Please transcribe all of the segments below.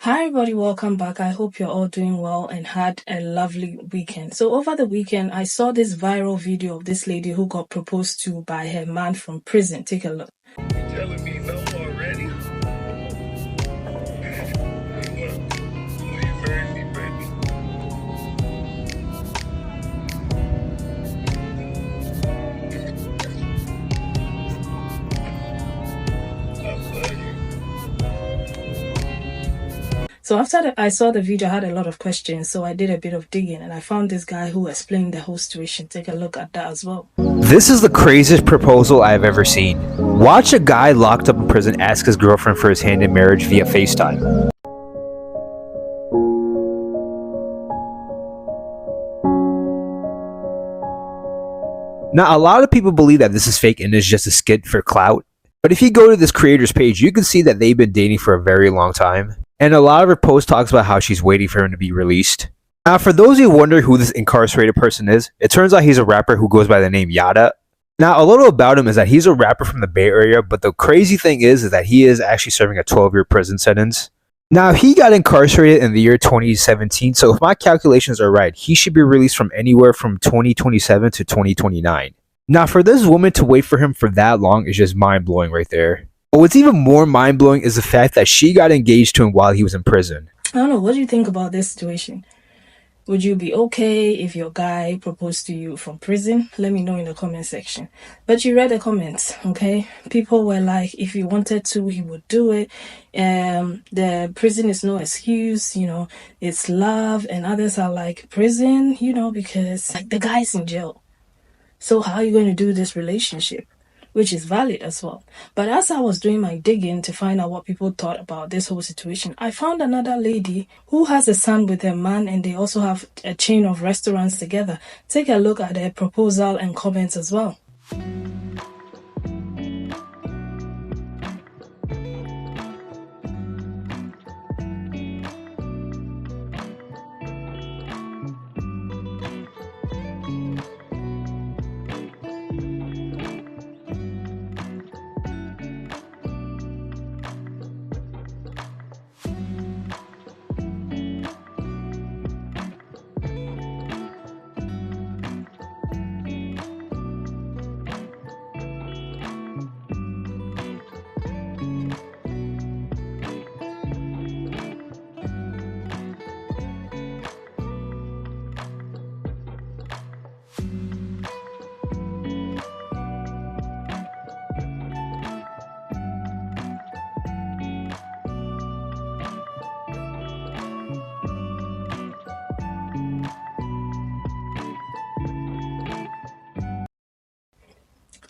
Hi everybody, welcome back. I hope you're all doing well and had a lovely weekend. So over the weekend, I saw this viral video of this lady who got proposed to by her man from prison. Take a look. You telling me no already? Will you marry me, baby? I love you. So after I saw the video, I had a lot of questions. So I did a bit of digging and I found this guy who explained the whole situation. Take a look at that as well. This is the craziest proposal I've ever seen. Watch a guy locked up in prison ask his girlfriend for his hand in marriage via FaceTime. Now, a lot of people believe that this is fake and is just a skit for clout. But if you go to this creator's page, you can see that they've been dating for a very long time. And a lot of her posts talks about how she's waiting for him to be released. Now, for those of you who wonder who this incarcerated person is, it turns out he's a rapper who goes by the name Yada. Now, a little about him is that he's a rapper from the Bay Area, but the crazy thing is that he is actually serving a 12-year prison sentence. Now, he got incarcerated in the year 2017, so if my calculations are right, he should be released from anywhere from 2027 to 2029. Now, for this woman to wait for him for that long is just mind-blowing right there. But what's even more mind-blowing is the fact that she got engaged to him while he was in prison. I don't know, what do you think about this situation? Would you be okay if your guy proposed to you from prison? Let me know in the comment section. But you read the comments, okay? People were like, if he wanted to, he would do it. The prison is no excuse, it's love. And others are like, prison, because like the guy's in jail. So how are you going to do this relationship? Which is valid as well. But as I was doing my digging to find out what people thought about this whole situation, I found another lady who has a son with her man and they also have a chain of restaurants together. Take a look at their proposal and comments as well.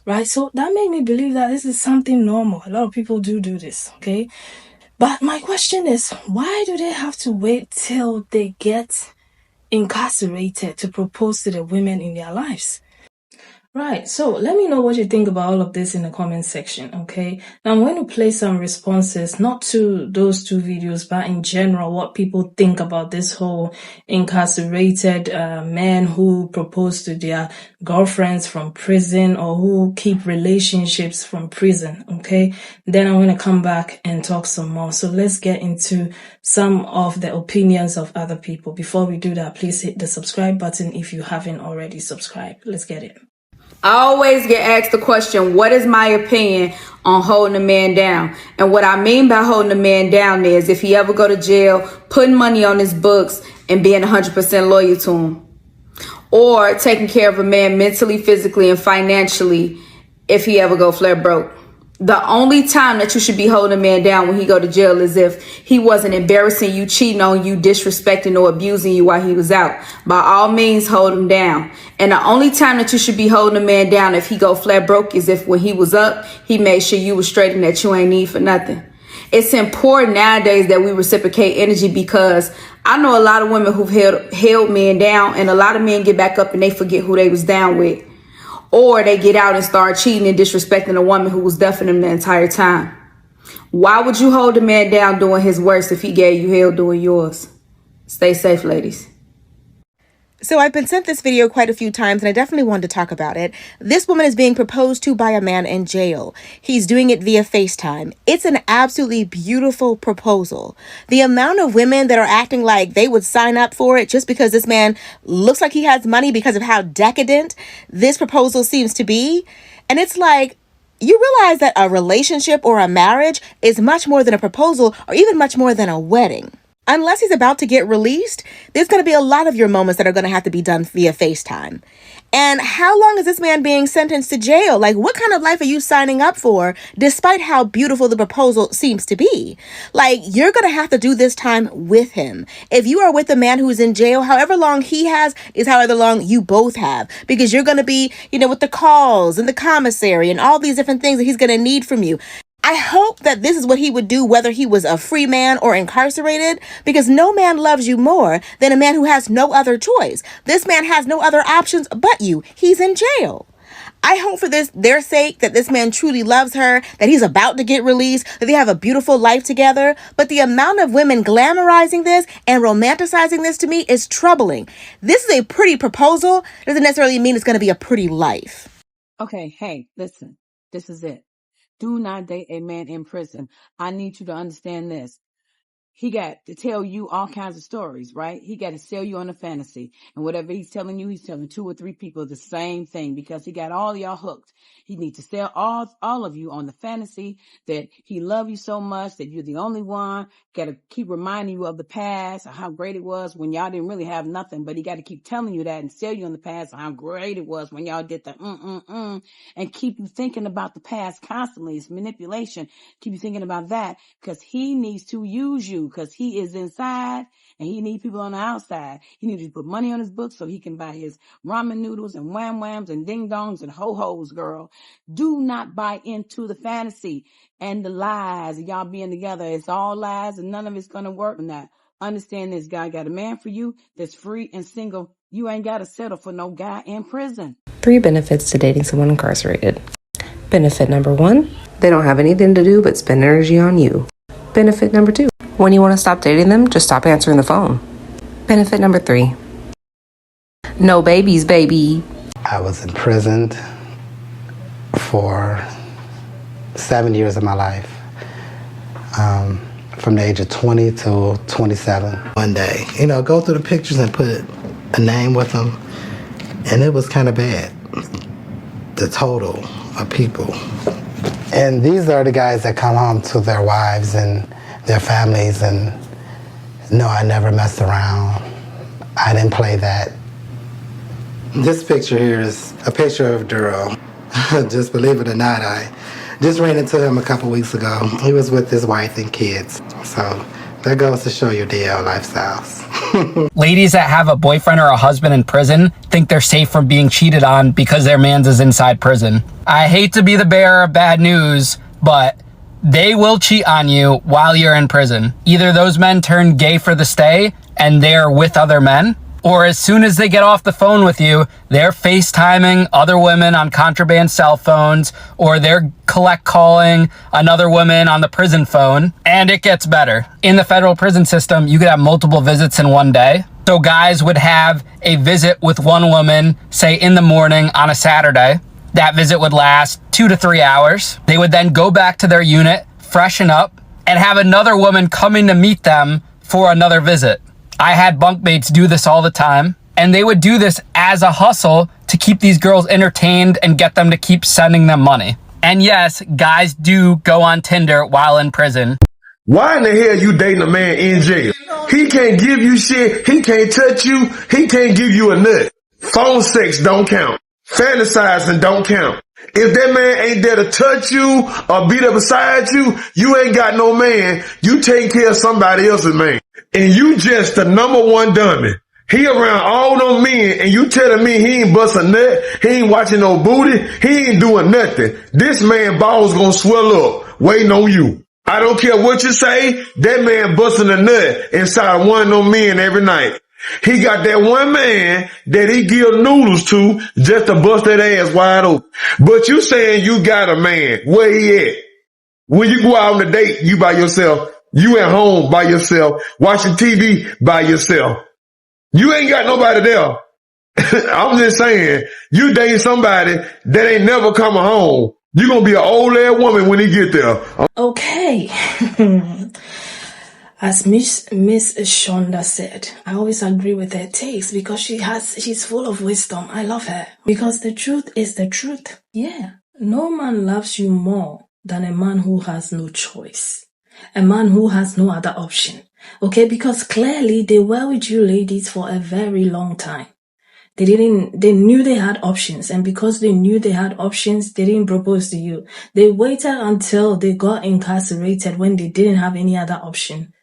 Right, so that made me believe that this is something normal. A lot of people do this, okay? But my question is, why do they have to wait till they get incarcerated to propose to the women in their lives? Right, so let me know what you think about all of this in the comment section, okay? Now I'm going to play some responses, not to those two videos, but in general, what people think about this whole incarcerated men who propose to their girlfriends from prison or who keep relationships from prison, okay? Then I'm going to come back and talk some more. So let's get into some of the opinions of other people. Before we do that, please hit the subscribe button if you haven't already subscribed. Let's get it. I always get asked the question, what is my opinion on holding a man down? And what I mean by holding a man down is if he ever go to jail, putting money on his books and being 100% loyal to him. Or taking care of a man mentally, physically, and financially if he ever go flat broke. The only time that you should be holding a man down when he go to jail is if he wasn't embarrassing you, cheating on you, disrespecting or abusing you while he was out. By all means, hold him down. And the only time that you should be holding a man down if he go flat broke is if when he was up, he made sure you was straight and that you ain't need for nothing. It's important nowadays that we reciprocate energy because I know a lot of women who've held men down and a lot of men get back up and they forget who they was down with. Or they get out and start cheating and disrespecting a woman who was duffing them the entire time. Why would you hold a man down doing his worst if he gave you hell doing yours? Stay safe, ladies. So I've been sent this video quite a few times, and I definitely wanted to talk about it. This woman is being proposed to by a man in jail. He's doing it via FaceTime. It's an absolutely beautiful proposal. The amount of women that are acting like they would sign up for it just because this man looks like he has money because of how decadent this proposal seems to be. And it's like, you realize that a relationship or a marriage is much more than a proposal or even much more than a wedding. Unless he's about to get released, there's going to be a lot of your moments that are going to have to be done via FaceTime. And how long is this man being sentenced to jail? Like, what kind of life are you signing up for, despite how beautiful the proposal seems to be? Like, you're going to have to do this time with him. If you are with a man who's in jail, however long he has is however long you both have. Because you're going to be, with the calls and the commissary and all these different things that he's going to need from you. I hope that this is what he would do whether he was a free man or incarcerated, because no man loves you more than a man who has no other choice. This man has no other options but you. He's in jail. I hope for their sake that this man truly loves her, that he's about to get released, that they have a beautiful life together. But the amount of women glamorizing this and romanticizing this to me is troubling. This is a pretty proposal. Doesn't necessarily mean it's going to be a pretty life. Okay, hey, listen, this is it. Do not date a man in prison. I need you to understand this. He got to tell you all kinds of stories, right? He got to sell you on a fantasy. And whatever he's telling you, he's telling 2 or 3 people the same thing because he got all y'all hooked. He needs to sell all of you on the fantasy that he loves you so much, that you're the only one. Got to keep reminding you of the past, or how great it was when y'all didn't really have nothing. But he got to keep telling you that and sell you on the past, or how great it was when y'all did the and keep you thinking about the past constantly. It's manipulation. Keep you thinking about that because he needs to use you. Because he is inside and he needs people on the outside. He needs to put money on his books so he can buy his ramen noodles and wham whams and ding dongs and ho hos, girl. Do not buy into the fantasy and the lies of y'all being together. It's all lies and none of it's going to work. Now, understand this guy got a man for you that's free and single. You ain't got to settle for no guy in prison. 3 benefits to dating someone incarcerated. Benefit number 1, they don't have anything to do but spend energy on you. Benefit number 2, when you want to stop dating them, just stop answering the phone. Benefit number 3, no babies, baby. I was imprisoned for 7 years of my life, from the age of 20 to 27. One day, go through the pictures and put a name with them, and it was kind of bad, the total of people. And these are the guys that come home to their wives and their families, and no, I never messed around. I didn't play that. This picture here is a picture of Duro. Just believe it or not, I just ran into him a couple weeks ago. He was with his wife and kids. So that goes to show your DL lifestyles. Ladies that have a boyfriend or a husband in prison think they're safe from being cheated on because their man's is inside prison. I hate to be the bearer of bad news, but they will cheat on you while you're in prison. Either those men turn gay for the stay and they're with other men, or as soon as they get off the phone with you, they're FaceTiming other women on contraband cell phones, or they're collect calling another woman on the prison phone, and it gets better. In the federal prison system, you could have multiple visits in one day. So guys would have a visit with one woman, say in the morning on a Saturday. That visit would last 2 to 3 hours. They would then go back to their unit, freshen up, and have another woman coming to meet them for another visit. I had bunkmates do this all the time, and they would do this as a hustle to keep these girls entertained and get them to keep sending them money. And yes, guys do go on Tinder while in prison. Why in the hell you dating a man in jail? He can't give you shit. He can't touch you. He can't give you a nut. Phone sex don't count. Fantasizing don't count. If that man ain't there to touch you or be there beside you, you ain't got no man. You take care of somebody else's man. And you just the number one dummy. He around all them men and you telling me he ain't bust a nut, he ain't watching no booty, he ain't doing nothing. This man balls gonna swell up waiting on you. I don't care what you say, that man busting a nut inside one of them men every night. He got that one man that he give noodles to just to bust that ass wide open. But you saying you got a man, where he at? When you go out on a date, you by yourself. You at home by yourself, watching TV by yourself. You ain't got nobody there. I'm just saying, you dating somebody that ain't never coming home. You gonna be an old ass woman when he get there. Okay. As Miss Shonda said, I always agree with her takes because she's full of wisdom. I love her because the truth is the truth. Yeah. No man loves you more than a man who has no choice. A man who has no other option. Okay, because clearly they were with you ladies for a very long time. They knew they had options, and because they knew they had options, they didn't propose to you. They waited until they got incarcerated when they didn't have any other option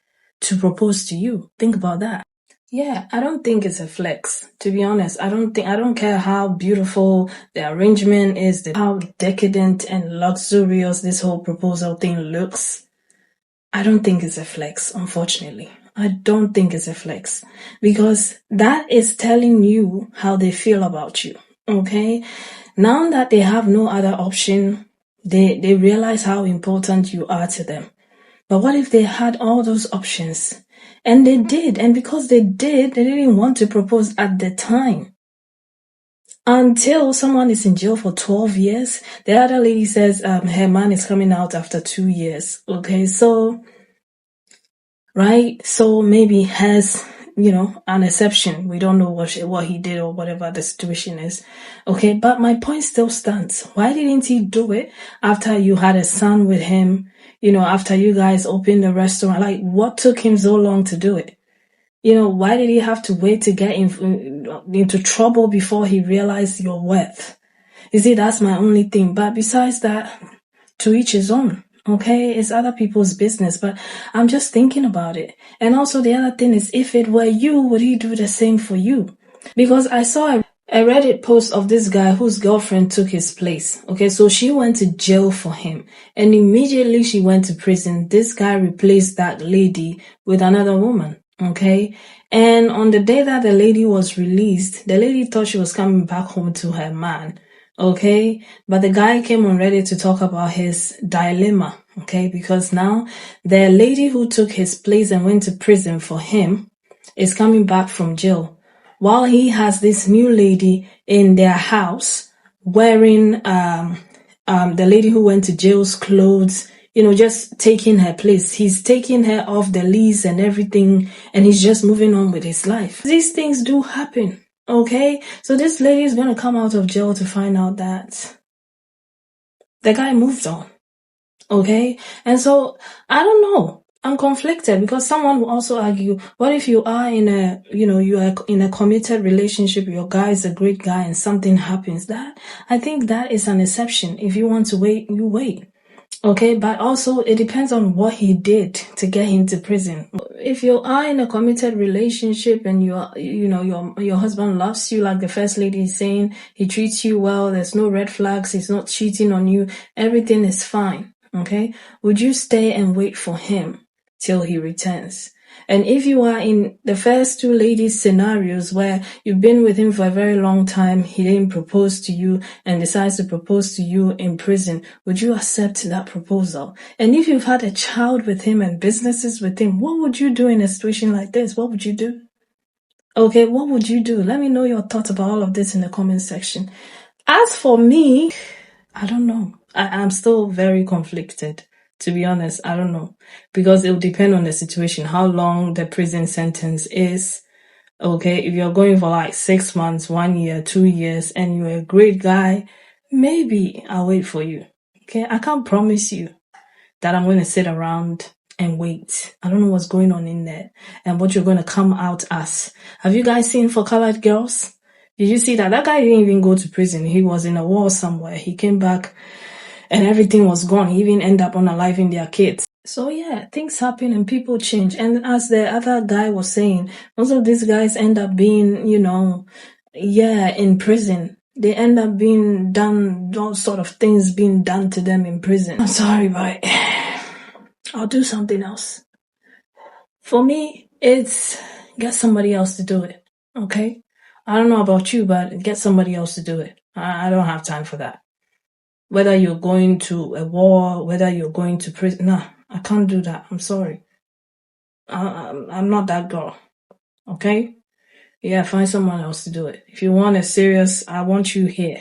to propose to you. Think about that. Yeah, I don't think it's a flex, to be honest. I don't care how beautiful the arrangement is, how decadent and luxurious this whole proposal thing looks. I don't think it's a flex, unfortunately. I don't think it's a flex because that is telling you how they feel about you. Okay. Now that they have no other option, they realize how important you are to them. But what if they had all those options? And they did. And because they didn't want to propose at the time. Until someone is in jail for 12 years. The other lady says her man is coming out after 2 years. Okay, so, right? So maybe has, an exception. We don't know what he did or whatever the situation is. Okay, but my point still stands. Why didn't he do it after you had a son with him? After you guys opened the restaurant, like what took him so long to do it? Why did he have to wait to get into trouble before he realized your worth? You see, that's my only thing. But besides that, to each his own. Okay, it's other people's business, but I'm just thinking about it. And also the other thing is, if it were you, would he do the same for you? Because I saw a Reddit post of this guy whose girlfriend took his place. Okay, so she went to jail for him. And immediately she went to prison. This guy replaced that lady with another woman. Okay, and on the day that the lady was released, the lady thought she was coming back home to her man. Okay, but the guy came on Reddit to talk about his dilemma. Okay, because now the lady who took his place and went to prison for him is coming back from jail, while he has this new lady in their house wearing the lady who went to jail's clothes, just taking her place. He's taking her off the lease and everything, and he's just moving on with his life. These things do happen. Okay, so this lady is going to come out of jail to find out that the guy moved on. Okay, and so I don't know. I'm conflicted because someone will also argue, what if you are in you are in a committed relationship, your guy is a great guy and something happens? I think that is an exception. If you want to wait, you wait. Okay, but also it depends on what he did to get him to prison. If you are in a committed relationship and your husband loves you, like the first lady is saying, he treats you well, there's no red flags, he's not cheating on you, everything is fine. Okay, would you stay and wait for him till he returns? And if you are in the first two ladies' scenarios where you've been with him for a very long time, he didn't propose to you and decides to propose to you in prison, would you accept that proposal? And if you've had a child with him and businesses with him, what would you do in a situation like this? What would you do? Okay, what would you do? Let me know your thoughts about all of this in the comment section. As for me, I don't know. I'm still very conflicted. To be honest, I don't know. Because it will depend on the situation, how long the prison sentence is. Okay, if you're going for like 6 months, 1 year, 2 years, and you're a great guy, maybe I'll wait for you. Okay, I can't promise you that I'm going to sit around and wait. I don't know what's going on in there and what you're going to come out as. Have you guys seen For Colored Girls? Did you see that? That guy didn't even go to prison. He was in a war somewhere. He came back and everything was gone. He even ended up unaliving their kids. So yeah, things happen and people change. And as the other guy was saying, most of these guys end up being, in prison. They end up being done, all sort of things being done to them in prison. I'm sorry, but I'll do something else. For me, it's get somebody else to do it, okay? I don't know about you, but get somebody else to do it. I don't have time for that. Whether you're going to a war, whether you're going to prison, nah, I can't do that. I'm sorry. I'm not that girl, okay? yeah, find someone else to do it. If you want a serious, I want you here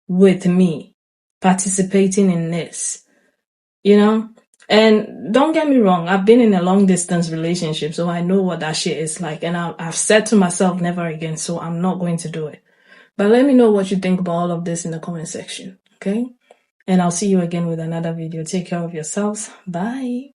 with me, participating in this, you know? And don't get me wrong, I've been in a long distance relationship, so I know what that shit is like. And I've said to myself, never again, so I'm not going to do it. But let me know what you think about all of this in the comment section, okay? And I'll see you again with another video. Take care of yourselves. Bye.